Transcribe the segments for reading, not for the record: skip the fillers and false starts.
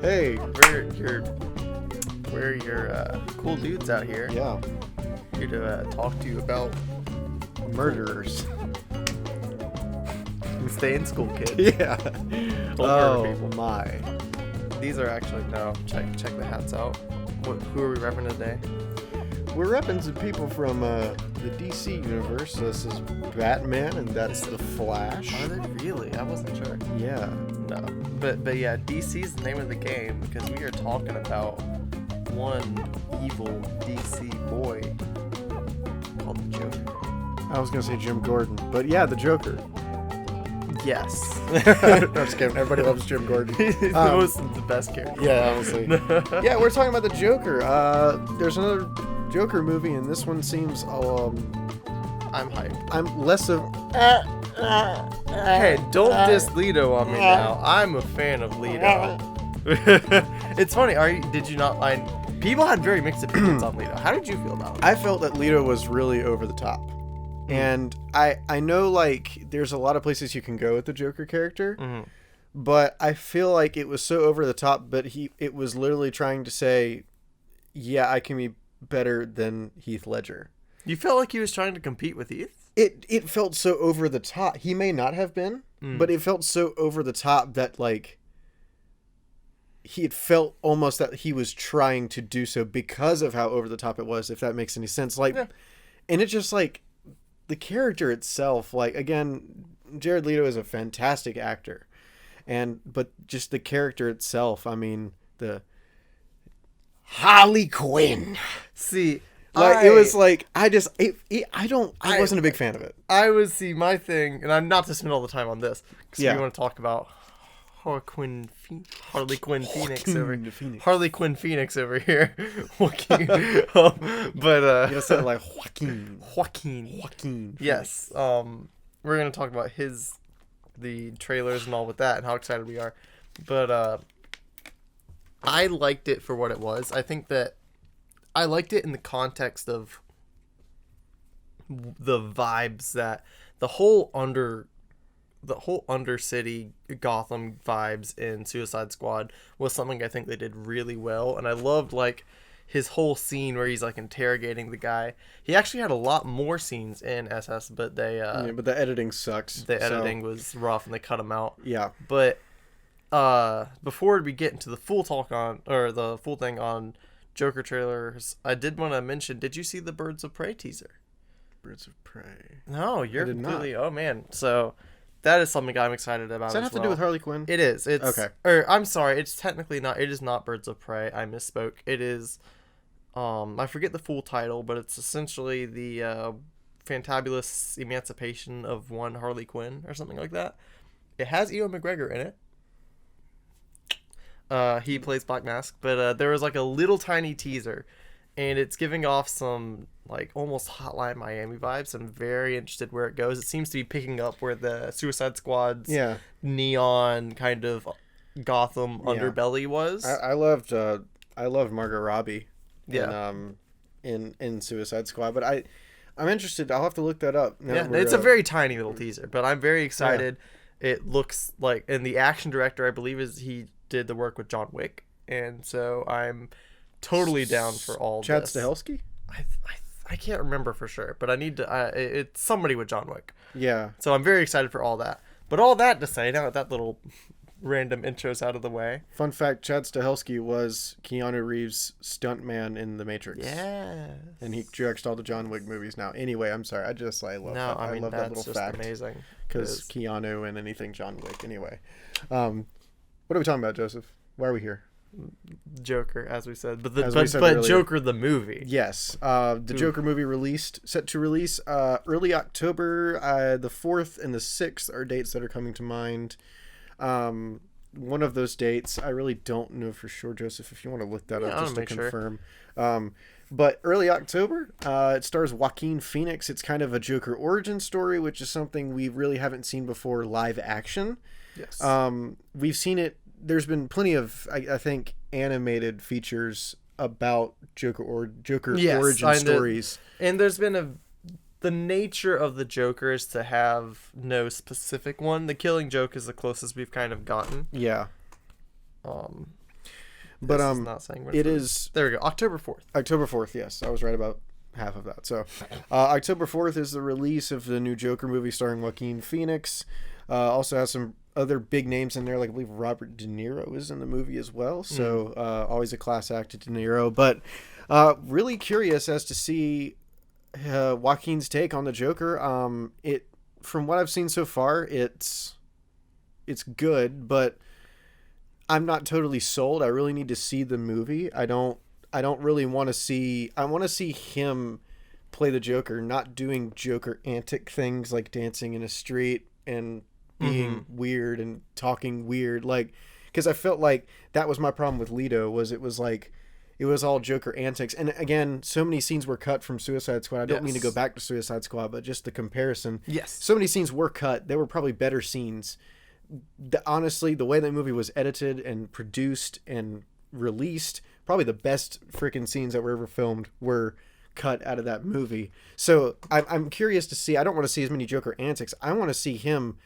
Hey. We're your cool dudes out here. Yeah. Here to talk to you about Murderers. stay in school, kids. Yeah. Don't Oh murder people. my. These are actually check the hats out. Who are we repping today? We're repping some people from the DC universe. This is Batman, and that's the Flash. Are they really? I wasn't sure. Yeah. No, but yeah, DC's the name of the game because we are talking about one evil DC boy called the Joker. I was gonna say Jim Gordon, but yeah, the Joker. Yes. I'm just kidding. Everybody loves Jim Gordon. He's the best character. Yeah, honestly. Yeah, we're talking about the Joker. There's another Joker movie, and this one seems I'm hyped. I'm less of. Hey, don't diss Leto on me now. I'm a fan of Leto. It's funny. Did you not find? People had very mixed opinions on Leto. How did you feel about it? I felt that Leto was really over the top. And I know, like, there's a lot of places you can go with the Joker character, but I feel like it was so over the top, but it was literally trying to say, yeah, I can be better than Heath Ledger. You felt like he was trying to compete with Heath? It felt so over the top. He may not have been, but it felt so over the top that, like, it felt almost that he was trying to do so because of how over the top it was, if that makes any sense. Like, yeah. And it's just like, the character itself, like, again, Jared Leto is a fantastic actor, but just the character itself, I mean, the Harley Quinn. See, like, it was like, I wasn't a big fan of it. My thing, and I'm not to spend all the time on this, because we want to talk about Harley Quinn Phoenix over here. Joaquin. But you just said like Joaquin. Yes. We're gonna talk about the trailers and all with that and how excited we are. But I liked it for what it was. I think that I liked it in the context of the vibes that the whole Undercity Gotham vibes in Suicide Squad was something I think they did really well, and I loved, like, his whole scene where he's, like, interrogating the guy. He actually had a lot more scenes in SS, but but the editing sucks. The editing was rough and they cut him out. Yeah. But before we get into the full the full thing on Joker trailers, I did want to mention, did you see the Birds of Prey teaser? Birds of Prey. No, you're completely not. Oh man. So that is something I'm excited about. Does that have to do with Harley Quinn? It is. It's okay. Or I'm sorry, it's technically not. It is not Birds of Prey. I misspoke. It is. I forget the full title, but it's essentially the fantabulous emancipation of one Harley Quinn or something like that. It has Ewan McGregor in it. He plays Black Mask, but there was like a little tiny teaser, and it's giving off some, like, almost Hotline Miami vibes. I'm very interested where it goes. It seems to be picking up where the Suicide Squad's neon kind of Gotham underbelly was. I loved Margot Robbie in Suicide Squad, but I'm interested. I'll have to look that up. It's a very tiny little teaser, but I'm very excited. Yeah. It looks like, and the action director, I believe, he did the work with John Wick, and so I'm totally down for all Chad this. Stahelski? I can't remember for sure, but I need to. It's somebody with John Wick. Yeah. So I'm very excited for all that. But all that to say, now that little random intro's out of the way. Fun fact: Chad Stahelski was Keanu Reeves' stuntman in The Matrix. Yeah. And he directs all the John Wick movies now. Anyway, I'm sorry. I love that. I love that little fact. Amazing. Because Keanu and anything John Wick. Anyway, what are we talking about, Joseph? Why are we here? Joker, as we said, but Joker the movie. Yes, the Joker movie set to release early October. The 4th and the 6th are dates that are coming to mind. One of those dates, I really don't know for sure, Joseph. If you want to look that up just to confirm. Sure. But early October, it stars Joaquin Phoenix. It's kind of a Joker origin story, which is something we really haven't seen before live action. Yes. We've seen it. There's been plenty of, I think, animated features about Joker origin stories. And there's been the nature of the Joker is to have no specific one. The Killing Joke is the closest we've kind of gotten. Yeah. But This is not saying when it it's is there we go. October 4th. October 4th. Yes, I was right about half of that. So October 4th is the release of the new Joker movie starring Joaquin Phoenix. Also has some other big names in there, like I believe Robert De Niro is in the movie as well. So always a class act to De Niro. But really curious as to see Joaquin's take on the Joker. It from what I've seen so far, it's good, but I'm not totally sold. I really need to see the movie. I don't really want to see. I want to see him play the Joker, not doing Joker antic things like dancing in a street and being weird and talking weird. Like, because I felt like that was my problem with Leto. It was all Joker antics. And again, so many scenes were cut from Suicide Squad. I don't mean to go back to Suicide Squad, but just the comparison. Yes. So many scenes were cut. They were probably better scenes. Honestly, the way that movie was edited and produced and released, probably the best freaking scenes that were ever filmed were cut out of that movie. So I'm curious to see. I don't want to see as many Joker antics. I want to see him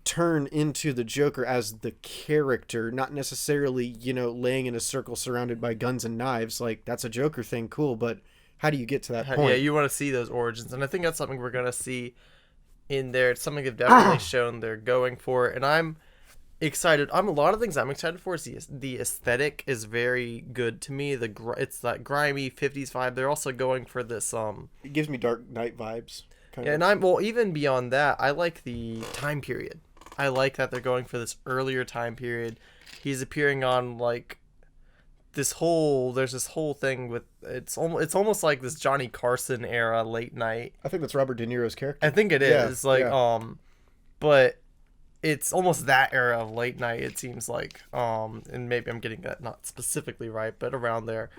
turn into the Joker as the character, not necessarily, laying in a circle surrounded by guns and knives. Like, that's a Joker thing, cool, but how do you get to that point? Yeah, you want to see those origins, and I think that's something we're going to see in there. It's something they've definitely shown they're going for, and I'm excited. A lot of things I'm excited for is the aesthetic is very good to me. It's that grimy 50s vibe. They're also going for this it gives me Dark Knight vibes. And even beyond that, I like the time period. I like that they're going for this earlier time period. He's appearing on there's this whole thing with it's almost like this Johnny Carson era late night. I think that's Robert De Niro's character. I think it is but it's almost that era of late night, it seems like. And maybe I'm getting that not specifically right, but around there.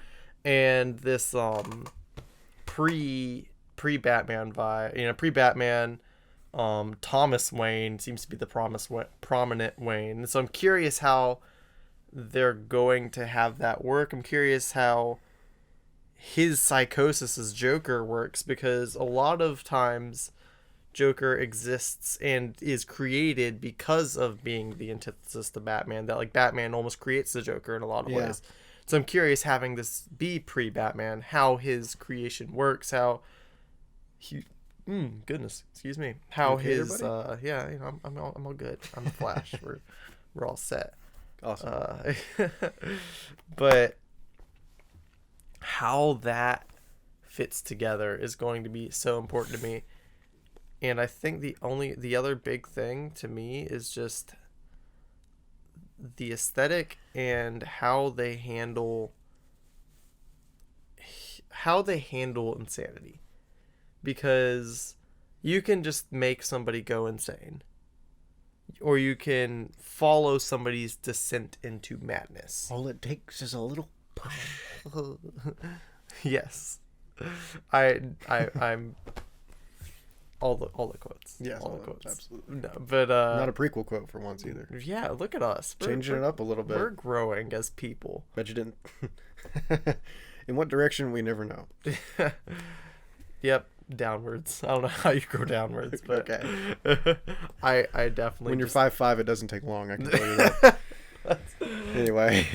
And this pre-Batman vibe, pre-Batman, Thomas Wayne seems to be the prominent Wayne. So I'm curious how they're going to have that work. I'm curious how his psychosis as Joker works, because a lot of times Joker exists and is created because of being the antithesis to Batman. That Batman almost creates the Joker in a lot of ways. So I'm curious, having this be pre-Batman, how his creation works, how he, goodness, excuse me, how his, I'm all good. I'm the Flash. we're all set. Awesome. But how that fits together is going to be so important to me. And I think the other big thing to me is just the aesthetic and how they handle insanity. Because you can just make somebody go insane, or you can follow somebody's descent into madness. All it takes is a little push. Yes. I'm all the quotes. Yes, all the quotes. Absolutely. No, but not a prequel quote for once either. Yeah, look at us. Changing it up a little bit. We're growing as people. Bet you didn't. In what direction, we never know. Yep, downwards. I don't know how you grow downwards, but okay. I definitely. When you're 5'5", it doesn't take long. I can tell you that. Anyway.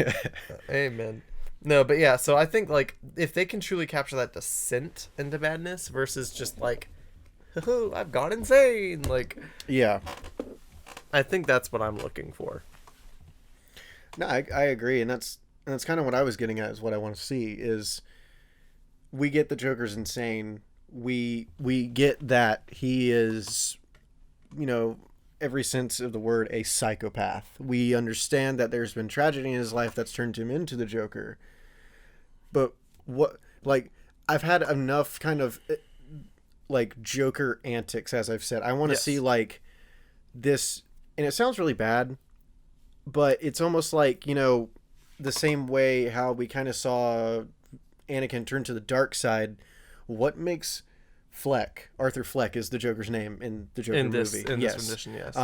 Amen. No, but yeah. So I think if they can truly capture that descent into madness versus just oh, I've gone insane. Yeah. I think that's what I'm looking for. No, I agree, and that's kind of what I was getting at. Is what I want to see is we get the Joker's insane. We get that he is, every sense of the word, a psychopath. We understand that there's been tragedy in his life that's turned him into the Joker. But I've had enough kind of Joker antics, as I've said. I want to see this, and it sounds really bad, but it's almost the same way how we kind of saw Anakin turn to the dark side. What makes Arthur Fleck is the Joker's name in the Joker movie. In this rendition, yes.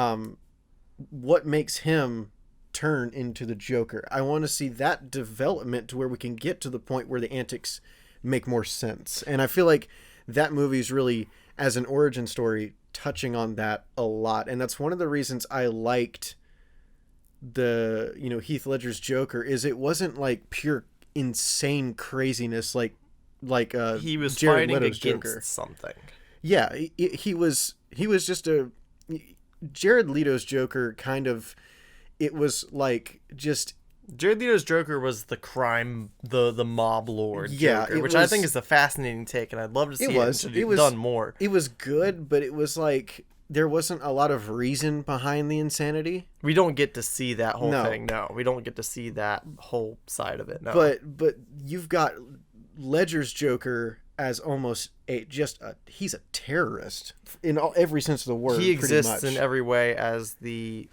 What makes him turn into the Joker? I want to see that development to where we can get to the point where the antics make more sense. And I feel like that movie is really, as an origin story, touching on that a lot. And that's one of the reasons I liked Heath Ledger's Joker is it wasn't like pure insane craziness like he was Jared fighting Leto's against Joker. something. Yeah, he was just Jared Leto's Joker kind of, it was like just Jared Leto's Joker was the crime, the mob lord Joker, which I think is a fascinating take, and I'd love to see it done more. It was good, but it was like there wasn't a lot of reason behind the insanity. We don't get to see that whole thing. No, we don't get to see that whole side of it. No, but you've got Ledger's Joker as almost he's a terrorist in every sense of the word. He exists pretty much in every way as he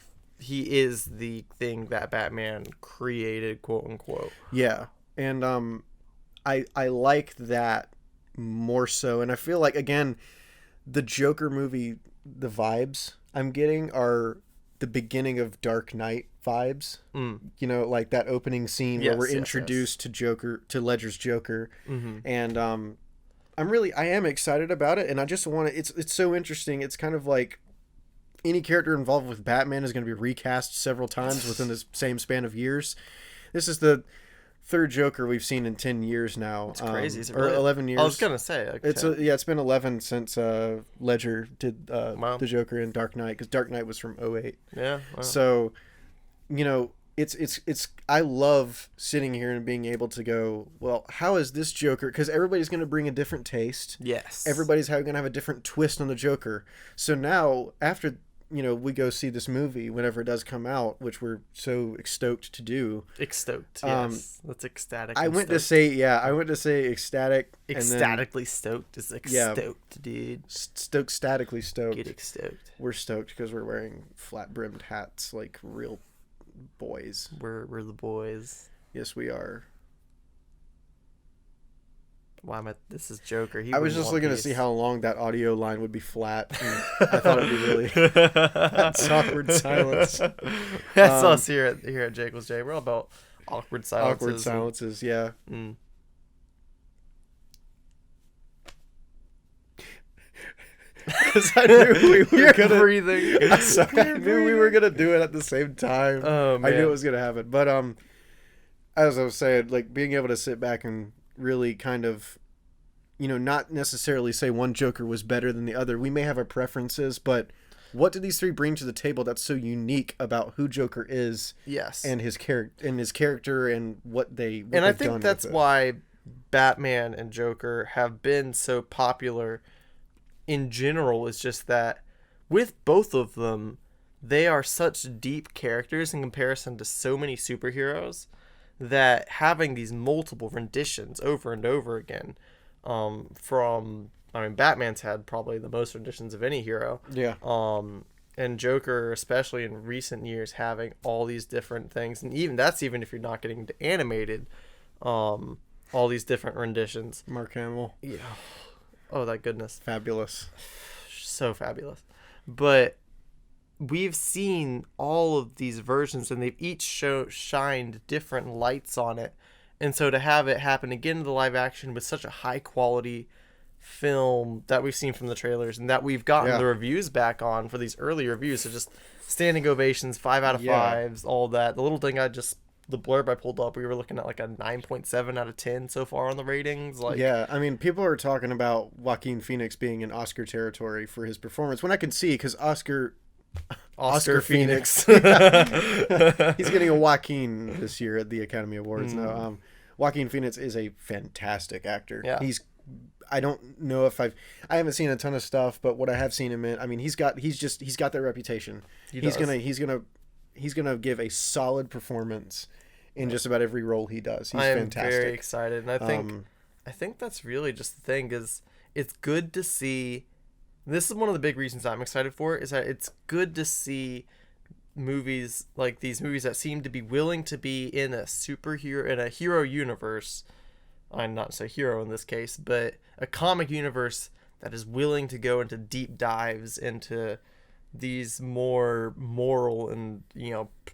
is the thing that Batman created, quote unquote. Yeah, and I like that more so, and I feel like again, the Joker movie, the vibes I'm getting are the beginning of Dark Knight vibes. Like that opening scene where we're introduced to Ledger's Joker, and I am excited about it, and I just want to. It's so interesting. It's kind of like any character involved with Batman is going to be recast several times within the same span of years. This is the third Joker we've seen in 10 years now. It's crazy. Is it or really? 11 years. I was going to say. It's been 11 since Ledger did Wow. the Joker in Dark Knight, because Dark Knight was from 2008. Yeah. Wow. So, it's I love sitting here and being able to go, well, how is this Joker? Because everybody's going to bring a different taste. Yes. Everybody's going to have a different twist on the Joker. So now, after we go see this movie whenever it does come out, which we're so stoked to do. Stoked, yes. That's ecstatic. I went to say ecstatic. Ecstatically stoked is stoked, dude. Statically stoked. Get stoked. We're stoked because we're wearing flat-brimmed hats like real boys. We're the boys. Yes, we are. Wow, this is Joker. I was just looking to see how long that audio line would be flat. I thought it'd be really that's awkward silence. That's us here at Jekyll's J. We're all about awkward silences. Awkward silences, yeah. I knew we were gonna breathing. I knew we were gonna do it at the same time. Oh man. I knew it was gonna happen. But as I was saying, like being able to sit back and really kind of, not necessarily say one Joker was better than the other. We may have our preferences, but what do these three bring to the table that's so unique about who Joker is? Yes. And his character and what they and I think that's why Batman and Joker have been so popular in general, is just that with both of them, they are such deep characters in comparison to so many superheroes, that having these multiple renditions over and over again, Batman's had probably the most renditions of any hero. Yeah. And Joker, especially in recent years, having all these different things, and even if you're not getting into animated, all these different renditions. Mark Hamill. Yeah. Oh, that goodness. Fabulous. So fabulous. But we've seen all of these versions, and they've each shined different lights on it. And so to have it happen again in the live action with such a high quality film that we've seen from the trailers, and that we've gotten the reviews back on for these early reviews, so just standing ovations, 5 out of 5s, all that. The little thing the blurb I pulled up, we were looking at like a 9.7 out of 10 so far on the ratings. People are talking about Joaquin Phoenix being in Oscar territory for his performance, when I can see, because Oscar Phoenix. He's getting a Joaquin this year at the Academy Awards. No, Joaquin Phoenix is a fantastic actor. Yeah. I don't know if I haven't seen a ton of stuff, but what I have seen him in, I mean, he's got that reputation. He's gonna give a solid performance in just about every role he does. He's fantastic. I'm very excited, and I think that's really just the thing, is it's good to see. This is one of the big reasons I'm excited for it, is that it's good to see movies like these movies that seem to be willing to be in a hero universe. I'm not say hero in this case, but a comic universe that is willing to go into deep dives into these more moral and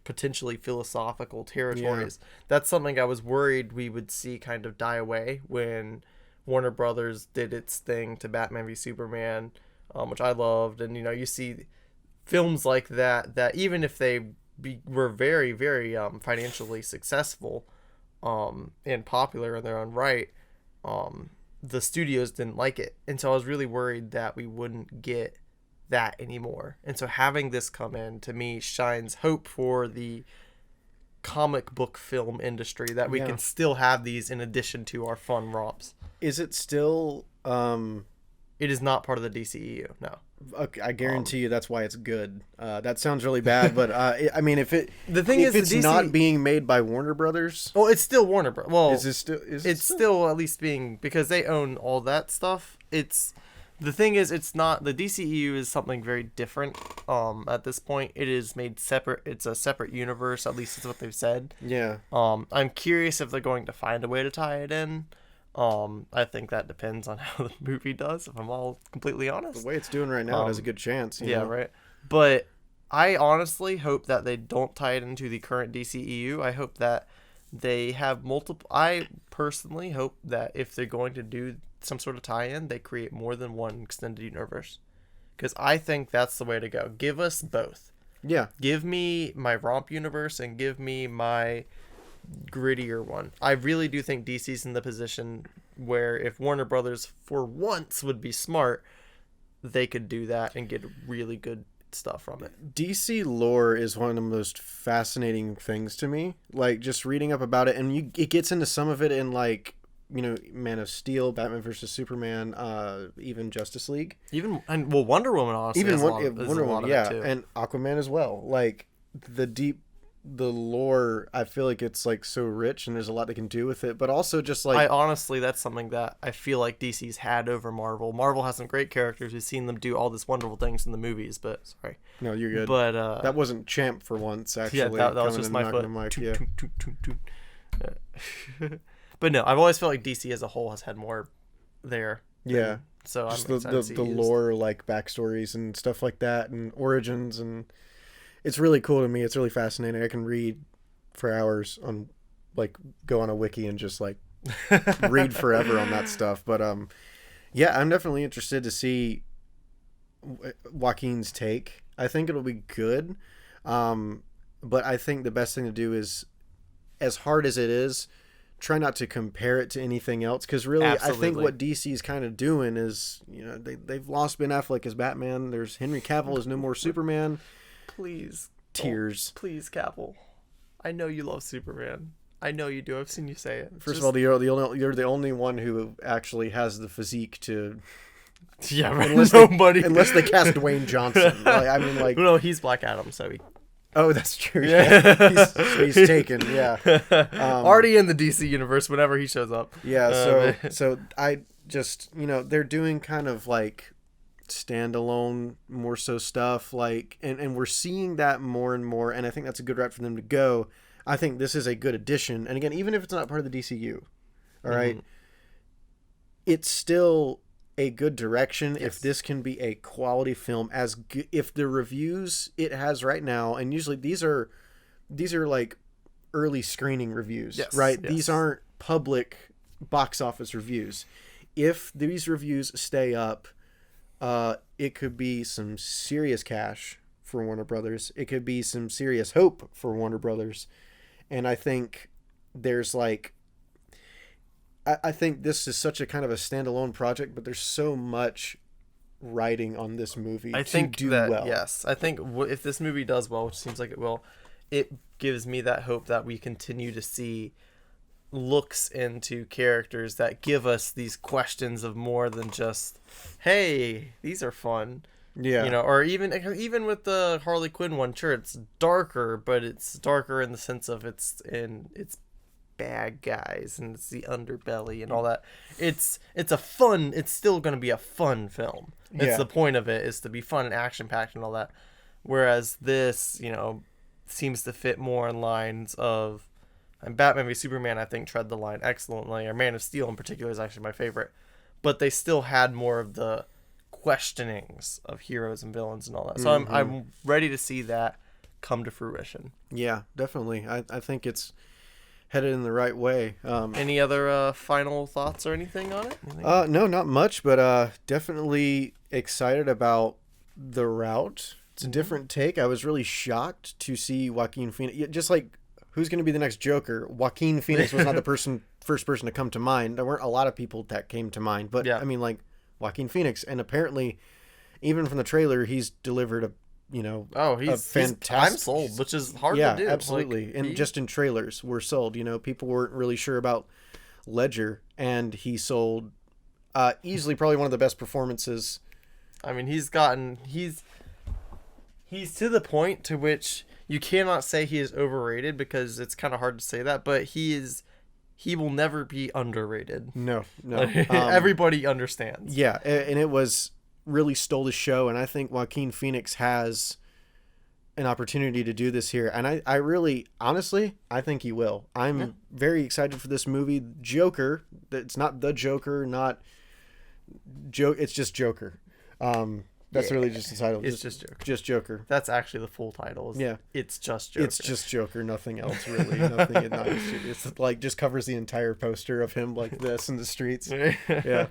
potentially philosophical territories. Yeah. That's something I was worried we would see kind of die away when Warner Brothers did its thing to Batman v Superman, which I loved. And you see films like that even if they were very, very financially successful and popular in their own right, the studios didn't like it. And so I was really worried that we wouldn't get that anymore. And so having this come in, to me, shines hope for the comic book film industry, that we can still have these in addition to our fun romps. Is it still... It is not part of the DCEU, no. Okay, I guarantee you that's why it's good. That sounds really bad, but I mean, if it's not being made by Warner Brothers, well, it's still Warner Brothers. Well, it's still at least being, because they own all that stuff. The thing is, it's not, the DCEU is something very different. At this point, it is made separate. It's a separate universe. At least it's what they've said. Yeah. I'm curious if they're going to find a way to tie it in. I think that depends on how the movie does, if I'm all completely honest. The way it's doing right now, it has a good chance. You know? Right. But I honestly hope that they don't tie it into the current DCEU. I hope that they have multiple... I personally hope that if they're going to do some sort of tie-in, they create more than one extended universe. Because I think that's the way to go. Give us both. Yeah. Give me my romp universe and give me my grittier one. I really do think DC's in the position where if Warner Brothers for once would be smart, they could do that and get really good stuff from it. DC lore is one of the most fascinating things to me. Like, just reading up about it, and it gets into some of it in, like, you know, Man of Steel, Batman versus Superman, even Justice League, Wonder Woman, honestly, even Wonder Woman, too. And Aquaman as well. Like, the lore, I feel like it's like so rich, and there's a lot they can do with it, but also just like, that's something that I feel like DC's had over Marvel. Marvel has some great characters. We've seen them do all this wonderful things in the movies, but sorry. No, you're good. But that wasn't Champ for once, actually. Yeah, that was just my foot. But no, I've always felt like DC as a whole has had more there. Yeah. So just I'm excited to see the lore, like backstories and stuff like that, and origins, and it's really cool to me. It's really fascinating. I can read for hours on, like, go on a wiki and just like read forever on that stuff. But yeah, I'm definitely interested to see Joaquin's take. I think it'll be good. But I think the best thing to do is, as hard as it is, try not to compare it to anything else, because really, absolutely, I think what DC is kind of doing is, you know, they've lost Ben Affleck as Batman. There's Henry Cavill as no more Superman. Please. Tears. Please, Cavill. I know you love Superman. I know you do. I've seen you say it. First of all, you're the only one who actually has the physique to... Yeah, right. Unless they cast Dwayne Johnson. Like, I mean, like... No, he's Black Adam, so he... Oh, that's true. Yeah. he's taken, yeah. Already in the DC universe whenever he shows up. Yeah, so I just, you know, they're doing kind of like standalone more so stuff, like, and we're seeing that more and more, and I think that's a good route for them to go. I think this is a good addition, and again, even if it's not part of the DCU, all right, it's still a good direction. Yes. If this can be a quality film, if the reviews it has right now, and usually these are like early screening reviews, yes, right? Yes. These aren't public box office reviews. If these reviews stay up, it could be some serious cash for Warner Brothers. It could be some serious hope for Warner Brothers. And I think there's like, I think this is such a kind of a standalone project, but there's so much writing on this movie to do well. Yes, I think if this movie does well, which seems like it will, it gives me that hope that we continue to see looks into characters that give us these questions of more than just, hey, these are fun. Yeah. You know, or even with the Harley Quinn one, sure, it's darker, but it's darker in the sense of it's bad guys and it's the underbelly and all that. It's still going to be a fun film. It's the point of it, is to be fun and action packed and all that. Whereas this, you know, seems to fit more in lines of, and Batman v Superman, I think, tread the line excellently, or Man of Steel in particular is actually my favorite, but they still had more of the questionings of heroes and villains and all that. So I'm ready to see that come to fruition. Yeah, definitely. I think it's headed in the right way. Any other final thoughts or anything on it? No, not much, but definitely excited about the route It's a different take. I was really shocked to see Joaquin Phoenix. Just like, who's going to be the next Joker? Joaquin Phoenix was not the first person to come to mind. There weren't a lot of people that came to mind. But, I mean, like, Joaquin Phoenix. And apparently, even from the trailer, he's delivered he's fantastic. I'm sold, which is hard to do. Yeah, absolutely. Like, and just in trailers, we're sold. People weren't really sure about Ledger, and he sold easily probably one of the best performances. I mean, he's to the point to which you cannot say he is overrated, because it's kind of hard to say that, but he will never be underrated. No. Everybody understands. Yeah, and it was really stole the show, and I think Joaquin Phoenix has an opportunity to do this here, and I really, honestly, I think he will. I'm very excited for this movie. Joker, it's not The Joker, not Joke, it's just Joker. That's really just the title. It's just Joker. Just Joker. That's actually the full title. It's just Joker. It's just Joker, nothing else really. Nothing. It's like just covers the entire poster of him like this in the streets. Yeah,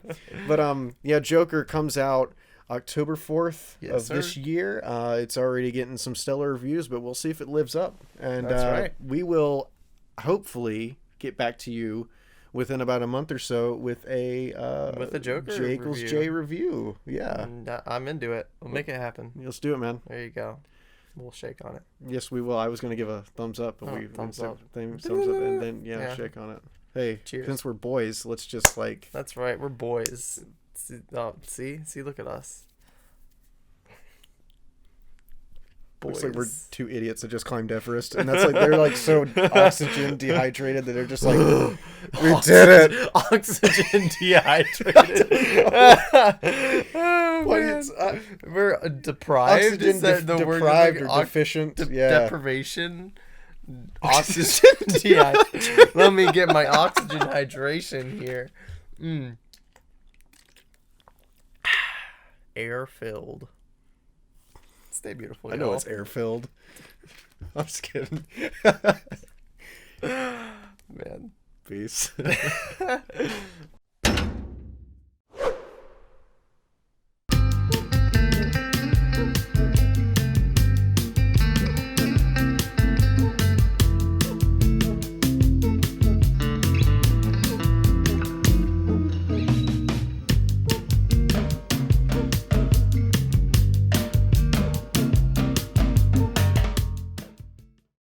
but Joker comes out October 4th this year. It's already getting some stellar reviews, but we'll see if it lives up. And that's right. We will hopefully get back to you within about a month or so with a Joker J equals J review. Yeah. And I'm into it. We'll make it happen. Let's do it, man. There you go. We'll shake on it. Yes, we will. I was going to give a thumbs up, but thumbs up, and then shake on it. Hey, cheers. Since we're boys, let's just like. That's right. We're boys. See, look at us. Looks like we're two idiots that just climbed Everest, and that's like they're like so oxygen dehydrated that they're just like, we did it. Oxygen dehydrated. We're deprived. Oxygen deprived or deficient. Deprivation. Oxygen dehydration. Let me get my oxygen hydration here. Air filled. Stay beautiful. I know it's air filled. I'm just kidding. Man. Peace.